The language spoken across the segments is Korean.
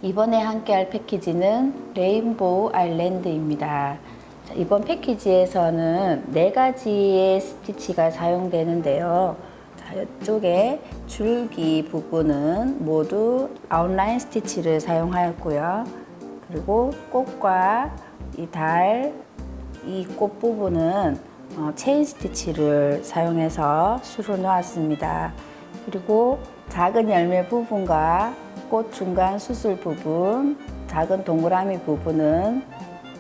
이번에 함께할 패키지는 레인보우 아일랜드입니다. 자, 이번 패키지에서는 4가지의 스티치가 사용되는데요. 자, 이쪽에 줄기 부분은 모두 아웃라인 스티치를 사용하였고요. 그리고 꽃과 이 달, 이 꽃 부분은 체인 스티치를 사용해서 수를 놓았습니다. 그리고 작은 열매 부분과 꽃 중간 수술 부분, 작은 동그라미 부분은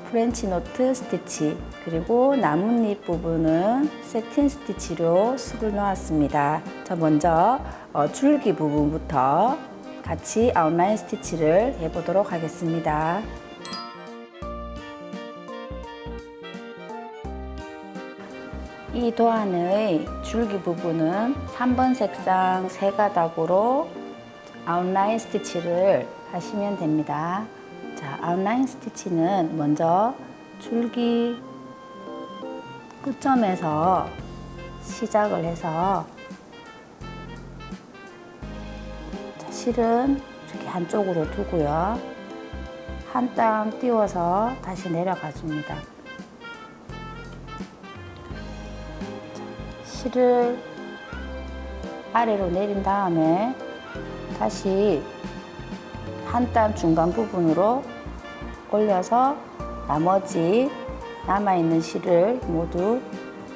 프렌치 노트 스티치, 그리고 나뭇잎 부분은 세틴 스티치로 수를 놓았습니다. 자, 먼저 줄기 부분부터 같이 아웃라인 스티치를 해보도록 하겠습니다. 이 도안의 줄기 부분은 3번 색상 3가닥으로 아웃라인 스티치를 하시면 됩니다. 자, 아웃라인 스티치는 먼저 줄기 끝점에서 시작을 해서 자, 실은 이렇게 한쪽으로 두고요. 한 땀 띄워서 다시 내려가 줍니다. 실을 아래로 내린 다음에 다시 한 땀 중간 부분으로 올려서 나머지 남아있는 실을 모두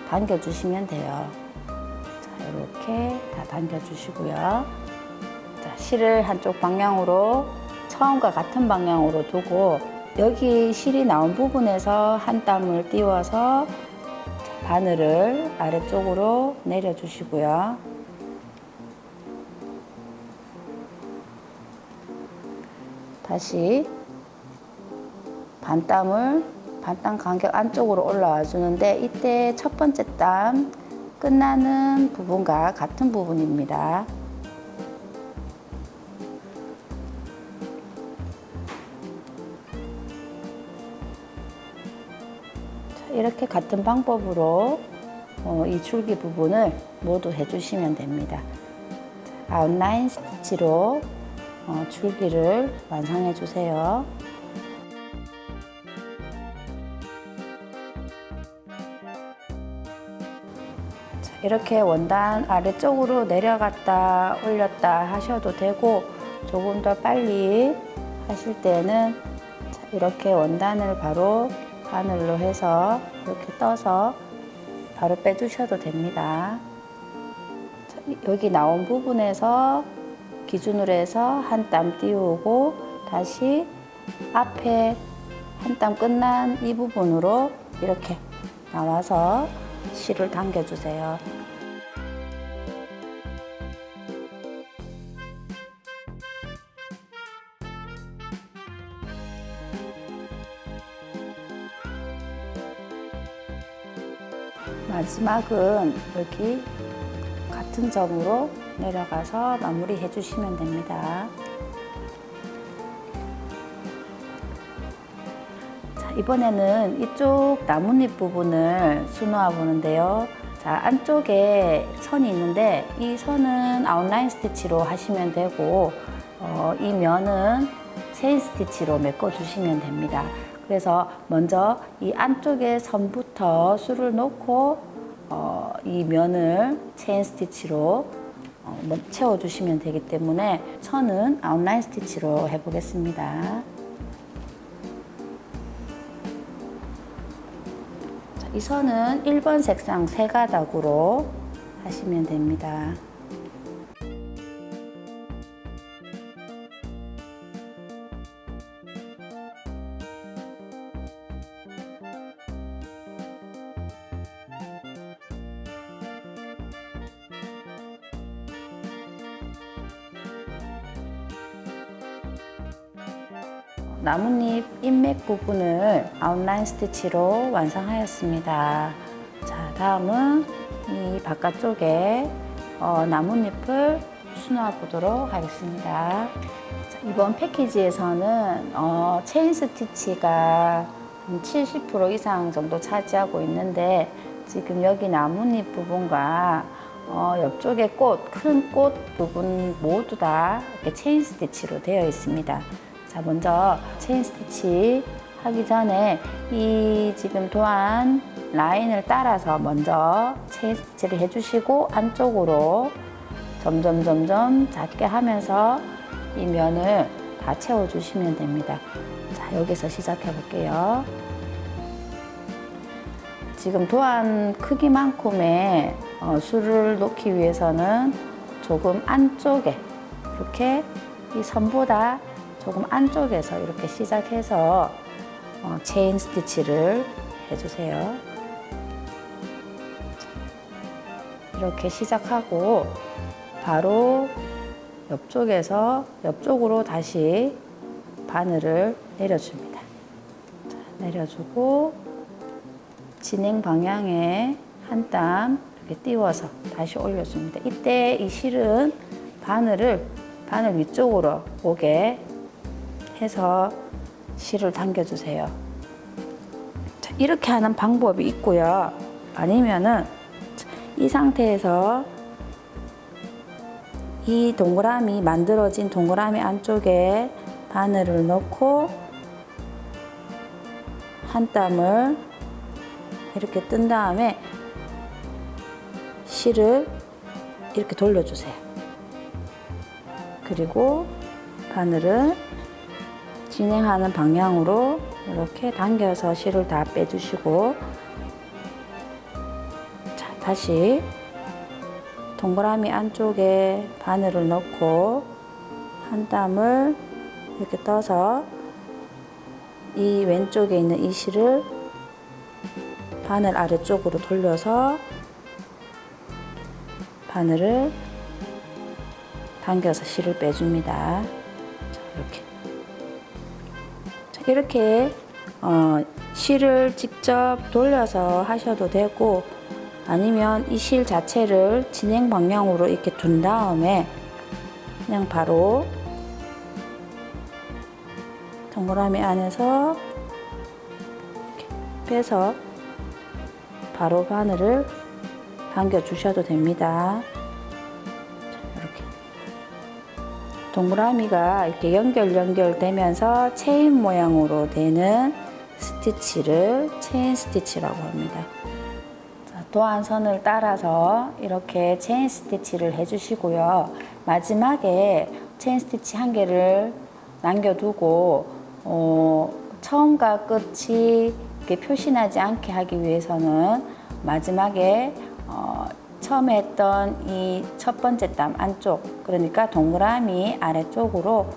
당겨주시면 돼요. 자, 이렇게 다 당겨주시고요. 자, 실을 한쪽 방향으로 처음과 같은 방향으로 두고 여기 실이 나온 부분에서 한 땀을 띄워서 바늘을 아래쪽으로 내려주시고요. 다시 반 땀 간격 안쪽으로 올라와 주는데 이때 첫 번째 땀 끝나는 부분과 같은 부분입니다. 이렇게 같은 방법으로 이 줄기 부분을 모두 해주시면 됩니다. 아웃라인 스티치로 줄기를 완성해 주세요. 자, 이렇게 원단 아래쪽으로 내려갔다 올렸다 하셔도 되고 조금 더 빨리 하실 때는 이렇게 원단을 바로 바늘로 해서 이렇게 떠서 바로 빼주셔도 됩니다. 자, 여기 나온 부분에서 기준으로 해서 한 땀 띄우고 다시 앞에 한 땀 끝난 이 부분으로 이렇게 나와서 실을 당겨주세요. 마지막은 여기 같은 점으로 내려가서 마무리 해주시면 됩니다. 자, 이번에는 이쪽 나뭇잎 부분을 수놓아 보는데요. 자, 안쪽에 선이 있는데 이 선은 아웃라인 스티치로 하시면 되고 이 면은 체인 스티치로 메꿔 주시면 됩니다. 그래서 먼저 이 안쪽에 선부터 수를 놓고 이 면을 체인 스티치로 채워주시면 되기 때문에 선은 아웃라인 스티치로 해보겠습니다. 자, 이 선은 1번 색상 3가닥으로 하시면 됩니다. 나뭇잎 인맥 부분을 아웃라인 스티치로 완성하였습니다. 자, 다음은 이 바깥쪽에 나뭇잎을 수놓아 보도록 하겠습니다. 자, 이번 패키지에서는 체인 스티치가 70% 이상 정도 차지하고 있는데 지금 여기 나뭇잎 부분과 옆쪽에 큰 꽃 부분 모두 다 이렇게 체인 스티치로 되어 있습니다. 자, 먼저 체인 스티치 하기 전에 이 지금 도안 라인을 따라서 먼저 체인 스티치를 해주시고 안쪽으로 점점 작게 하면서 이 면을 다 채워주시면 됩니다. 자, 여기서 시작해 볼게요. 지금 도안 크기만큼의 술을 놓기 위해서는 조금 안쪽에 이렇게 이 선보다 조금 안쪽에서 이렇게 시작해서 체인 스티치를 해주세요. 이렇게 시작하고 바로 옆쪽으로 다시 바늘을 내려줍니다. 자, 내려주고 진행 방향에 한 땀 이렇게 띄워서 다시 올려줍니다. 이때 이 실은 바늘 위쪽으로 오게 해서 실을 당겨주세요. 자, 이렇게 하는 방법이 있고요. 아니면은 이 상태에서 이 동그라미 만들어진 동그라미 안쪽에 바늘을 넣고 한 땀을 이렇게 뜬 다음에 실을 이렇게 돌려주세요. 그리고 바늘을 진행하는 방향으로 이렇게 당겨서 실을 다 빼주시고, 자, 다시 동그라미 안쪽에 바늘을 넣고 한 땀을 이렇게 떠서 이 왼쪽에 있는 이 실을 바늘 아래쪽으로 돌려서 바늘을 당겨서 실을 빼줍니다. 자, 이렇게 실을 직접 돌려서 하셔도 되고, 아니면 이 실 자체를 진행 방향으로 이렇게 둔 다음에 그냥 바로 동그라미 안에서 이렇게 빼서 바로 바늘을 당겨 주셔도 됩니다. 이렇게 동그라미가 이렇게 연결되면서 체인 모양으로 되는 스티치를 체인 스티치라고 합니다. 자, 도안선을 따라서 이렇게 체인 스티치를 해주시고요. 마지막에 체인 스티치 한 개를 남겨두고 처음과 끝이 이렇게 표시나지 않게 하기 위해서는 마지막에 처음에 했던 이 첫 번째 땀 안쪽, 그러니까 동그라미 아래쪽으로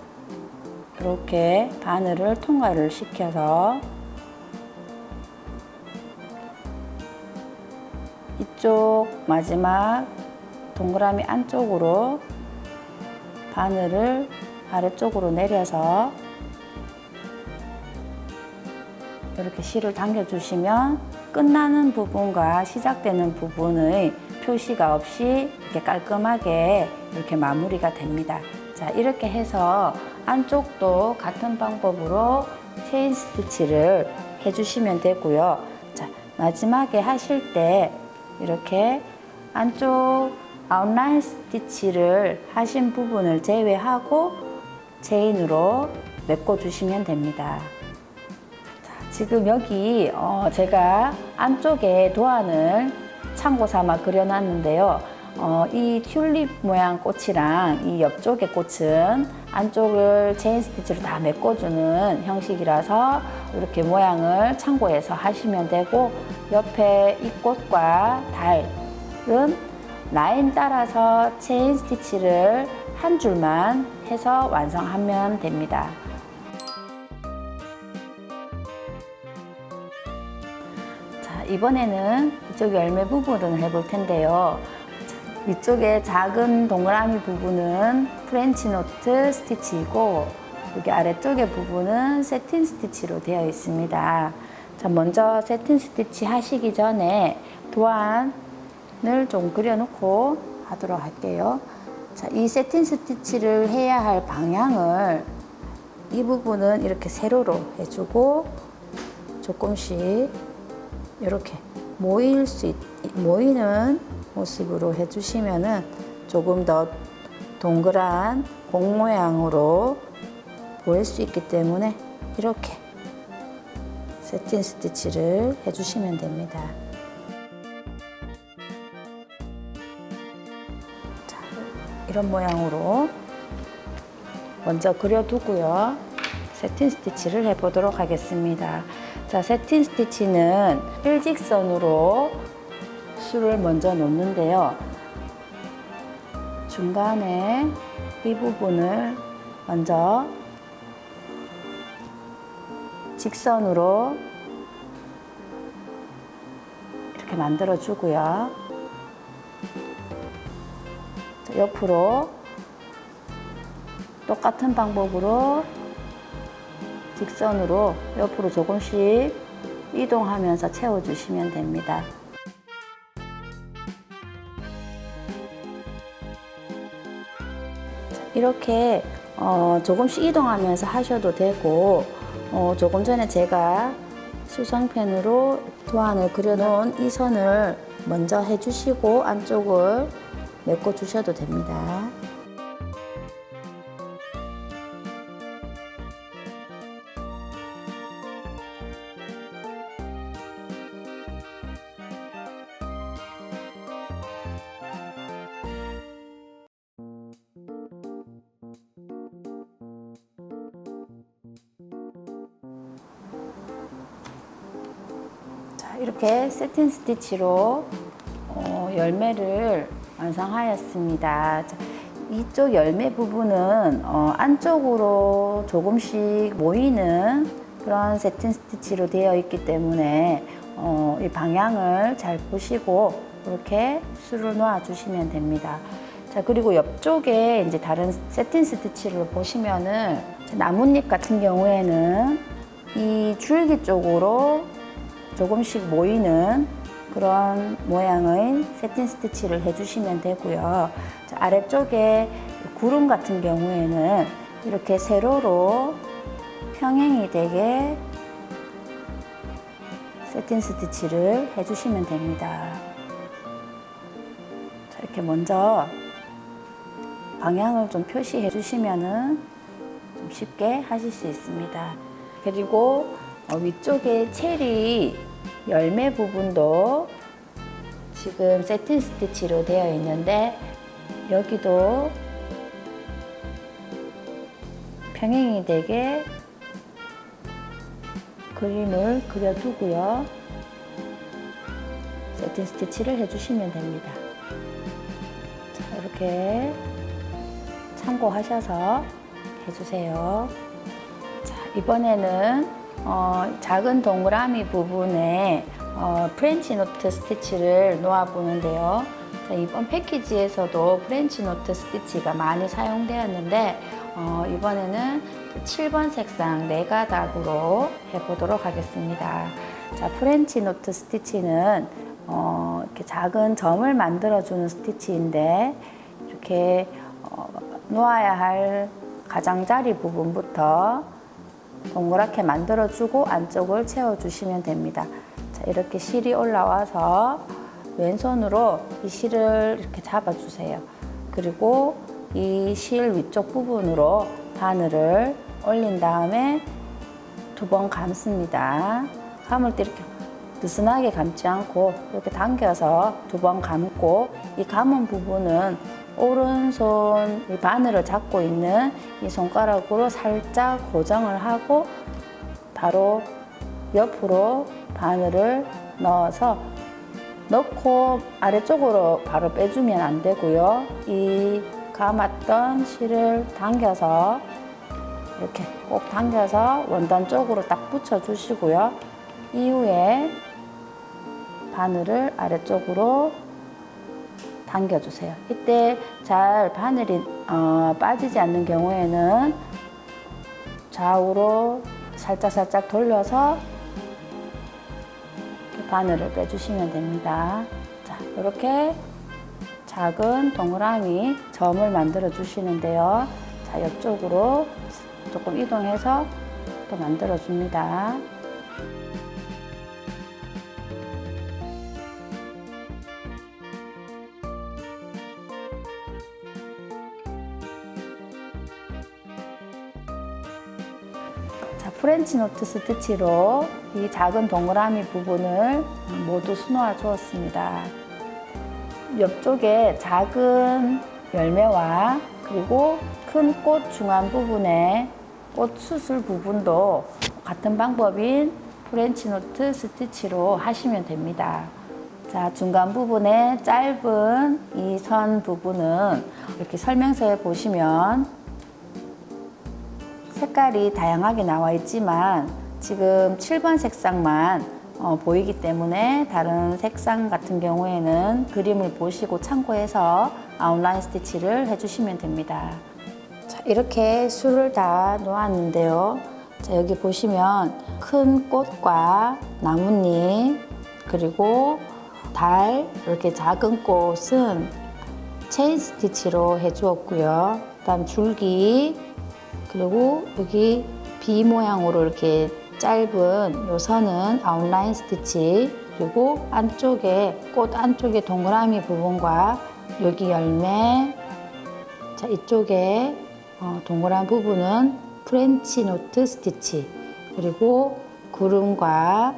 이렇게 바늘을 통과를 시켜서 이쪽 마지막 동그라미 안쪽으로 바늘을 아래쪽으로 내려서 이렇게 실을 당겨주시면 끝나는 부분과 시작되는 부분의 표시가 없이 이렇게 깔끔하게 이렇게 마무리가 됩니다. 자, 이렇게 해서 안쪽도 같은 방법으로 체인 스티치를 해주시면 되고요. 자, 마지막에 하실 때 이렇게 안쪽 아웃라인 스티치를 하신 부분을 제외하고 체인으로 메꿔주시면 됩니다. 지금 여기 제가 안쪽에 도안을 참고 삼아 그려놨는데요. 이 튤립 모양 꽃이랑 이 옆쪽의 꽃은 안쪽을 체인 스티치로 다 메꿔주는 형식이라서 이렇게 모양을 참고해서 하시면 되고, 옆에 이 꽃과 달은 라인 따라서 체인 스티치를 한 줄만 해서 완성하면 됩니다. 이번에는 이쪽 열매 부분을 해볼 텐데요. 이쪽에 작은 동그라미 부분은 프렌치 노트 스티치이고, 여기 아래쪽의 부분은 세틴 스티치로 되어 있습니다. 자, 먼저 세틴 스티치 하시기 전에 도안을 좀 그려놓고 하도록 할게요. 자, 이 세틴 스티치를 해야 할 방향을 이 부분은 이렇게 세로로 해주고 조금씩 이렇게 모이는 모습으로 해주시면은 조금 더 동그란 공 모양으로 보일 수 있기 때문에 이렇게 세팅 스티치를 해주시면 됩니다. 자, 이런 모양으로 먼저 그려두고요. 세팅 스티치를 해보도록 하겠습니다. 자, 세팅 스티치는 일직선으로 술을 먼저 놓는데요. 중간에 이 부분을 먼저 직선으로 이렇게 만들어 주고요. 옆으로 똑같은 방법으로 직선으로 옆으로 조금씩 이동하면서 채워주시면 됩니다. 이렇게 조금씩 이동하면서 하셔도 되고 조금 전에 제가 수성펜으로 도안을 그려놓은 이 선을 먼저 해주시고 안쪽을 메꿔주셔도 됩니다. 이렇게 세팅 스티치로 열매를 완성하였습니다. 이쪽 열매 부분은 안쪽으로 조금씩 모이는 그런 세팅 스티치로 되어 있기 때문에 이 방향을 잘 보시고 이렇게 수를 놓아 주시면 됩니다. 자, 그리고 옆쪽에 이제 다른 세팅 스티치를 보시면은 나뭇잎 같은 경우에는 이 줄기 쪽으로 조금씩 모이는 그런 모양의 세팅 스티치를 해주시면 되고요. 자, 아래쪽에 구름 같은 경우에는 이렇게 세로로 평행이 되게 세팅 스티치를 해주시면 됩니다. 자, 이렇게 먼저 방향을 좀 표시해 주시면은 좀 쉽게 하실 수 있습니다. 그리고 위쪽에 체리 열매 부분도 지금 세팅 스티치로 되어 있는데 여기도 평행이 되게 그림을 그려두고요. 세팅 스티치를 해주시면 됩니다. 자, 이렇게 참고하셔서 해주세요. 자, 이번에는 작은 동그라미 부분에 프렌치 노트 스티치를 놓아 보는데요. 자, 이번 패키지에서도 프렌치 노트 스티치가 많이 사용되었는데 이번에는 7번 색상 4가닥으로 해보도록 하겠습니다. 자, 프렌치 노트 스티치는 이렇게 작은 점을 만들어주는 스티치인데 이렇게 놓아야 할 가장자리 부분부터 동그랗게 만들어주고 안쪽을 채워주시면 됩니다. 자, 이렇게 실이 올라와서 왼손으로 이 실을 이렇게 잡아주세요. 그리고 이 실 위쪽 부분으로 바늘을 올린 다음에 2번 감습니다. 감을 때 이렇게 느슨하게 감지 않고 이렇게 당겨서 2번 감고 이 감은 부분은 오른손 이 바늘을 잡고 있는 이 손가락으로 살짝 고정을 하고 바로 옆으로 바늘을 넣고 아래쪽으로 바로 빼주면 안 되고요. 이 감았던 실을 당겨서 이렇게 꼭 당겨서 원단 쪽으로 딱 붙여 주시고요. 이후에 바늘을 아래쪽으로 당겨주세요. 이때 잘 바늘이 빠지지 않는 경우에는 좌우로 살짝 돌려서 바늘을 빼주시면 됩니다. 자, 이렇게 작은 동그라미 점을 만들어 주시는데요. 자, 옆쪽으로 조금 이동해서 또 만들어 줍니다. 자, 프렌치 노트 스티치로 이 작은 동그라미 부분을 모두 수놓아 주었습니다. 옆쪽에 작은 열매와 그리고 큰 꽃 중앙 부분에 꽃 수술 부분도 같은 방법인 프렌치 노트 스티치로 하시면 됩니다. 자, 중간 부분에 짧은 이 선 부분은 이렇게 설명서에 보시면 색깔이 다양하게 나와 있지만 지금 7번 색상만 보이기 때문에 다른 색상 같은 경우에는 그림을 보시고 참고해서 아웃라인 스티치를 해주시면 됩니다. 자, 이렇게 술을 다 놓았는데요. 자, 여기 보시면 큰 꽃과 나뭇잎 그리고 달 이렇게 작은 꽃은 체인 스티치로 해주었고요. 그다음 줄기 그리고 여기 B 모양으로 이렇게 짧은 요 선은 아웃라인 스티치 그리고 안쪽에 꽃 안쪽에 동그라미 부분과 여기 열매 자 이쪽에 동그란 부분은 프렌치 노트 스티치 그리고 구름과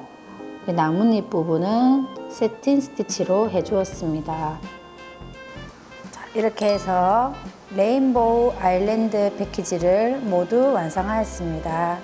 나뭇잎 부분은 세틴 스티치로 해주었습니다. 자, 이렇게 해서 레인보우 아일랜드 패키지를 모두 완성하였습니다.